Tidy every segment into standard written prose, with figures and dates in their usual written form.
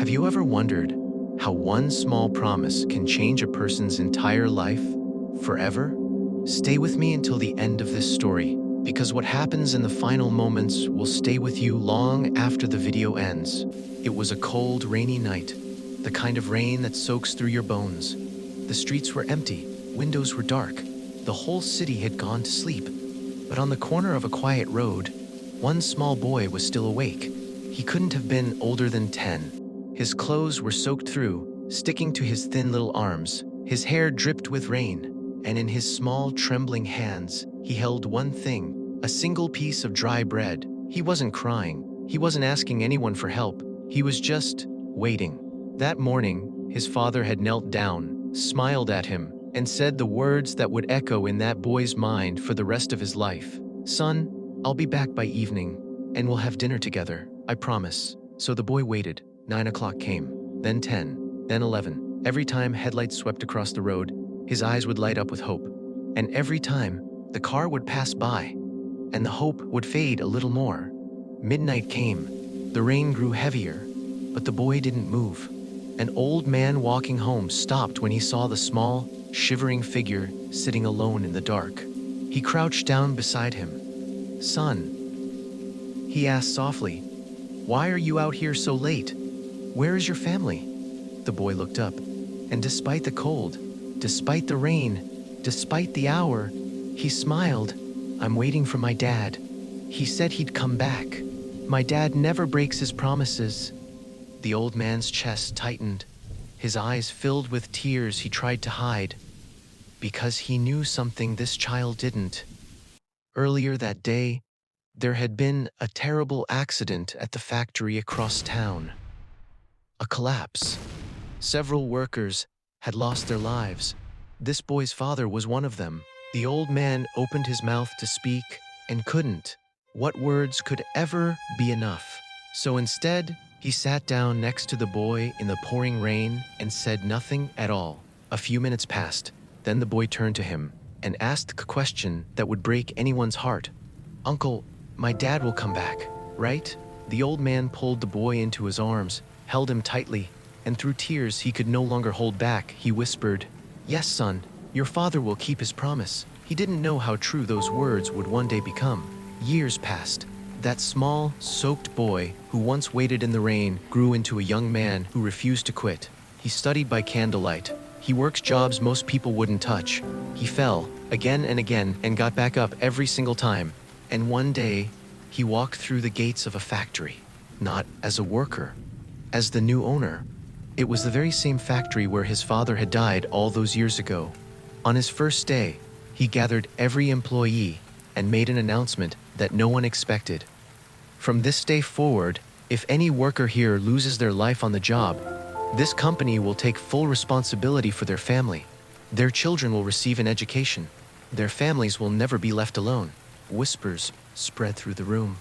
Have you ever wondered how one small promise can change a person's entire life forever? Stay with me until the end of this story, because what happens in the final moments will stay with you long after the video ends. It was a cold, rainy night, the kind of rain that soaks through your bones. The streets were empty, windows were dark, the whole city had gone to sleep. But on the corner of a quiet road, one small boy was still awake. He couldn't have been older than 10. His clothes were soaked through, sticking to his thin little arms. His hair dripped with rain, and in his small, trembling hands, he held one thing, a single piece of dry bread. He wasn't crying. He wasn't asking anyone for help. He was just waiting. That morning, his father had knelt down, smiled at him, and said the words that would echo in that boy's mind for the rest of his life. "Son, I'll be back by evening, and we'll have dinner together, I promise." So the boy waited. 9 o'clock came, then 10, then 11. Every time headlights swept across the road, his eyes would light up with hope. And every time, the car would pass by, and the hope would fade a little more. Midnight came. The rain grew heavier, but the boy didn't move. An old man walking home stopped when he saw the small, shivering figure sitting alone in the dark. He crouched down beside him. "Son," he asked softly, "why are you out here so late? Where is your family?" The boy looked up, and despite the cold, despite the rain, despite the hour, he smiled. "I'm waiting for my dad. He said he'd come back. My dad never breaks his promises." The old man's chest tightened. His eyes filled with tears he tried to hide, because he knew something this child didn't. Earlier that day, there had been a terrible accident at the factory across town. A collapse. Several workers had lost their lives. This boy's father was one of them. The old man opened his mouth to speak and couldn't. What words could ever be enough? So instead, he sat down next to the boy in the pouring rain and said nothing at all. A few minutes passed. Then the boy turned to him and asked a question that would break anyone's heart. "Uncle, my dad will come back, right?" The old man pulled the boy into his arms, held him tightly, and through tears he could no longer hold back, he whispered, "Yes, son, your father will keep his promise." He didn't know how true those words would one day become. Years passed. That small, soaked boy who once waited in the rain grew into a young man who refused to quit. He studied by candlelight. He worked jobs most people wouldn't touch. He fell again and again and got back up every single time. And one day, he walked through the gates of a factory, not as a worker, as the new owner. It was the very same factory where his father had died all those years ago. On his first day, he gathered every employee and made an announcement that no one expected. "From this day forward, if any worker here loses their life on the job, this company will take full responsibility for their family. Their children will receive an education. Their families will never be left alone." Whispers spread through the room.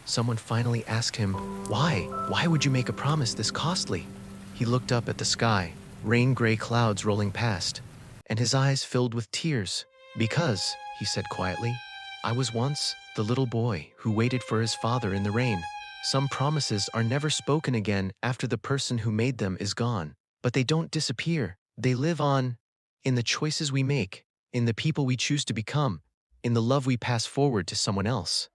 Someone finally asked him, "Why? Why would you make a promise this costly?" He looked up at the sky, rain-gray clouds rolling past, and his eyes filled with tears. "Because," he said quietly, "I was once the little boy who waited for his father in the rain. Some promises are never spoken again after the person who made them is gone. But they don't disappear. They live on in the choices we make, in the people we choose to become, in the love we pass forward to someone else.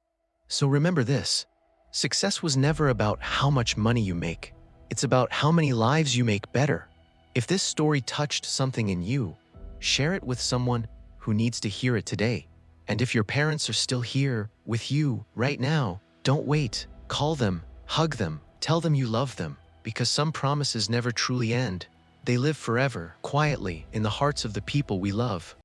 So remember this. Success was never about how much money you make. It's about how many lives you make better." If this story touched something in you, share it with someone who needs to hear it today. And if your parents are still here with you right now, don't wait. Call them, hug them, tell them you love them, because some promises never truly end. They live forever, quietly, in the hearts of the people we love.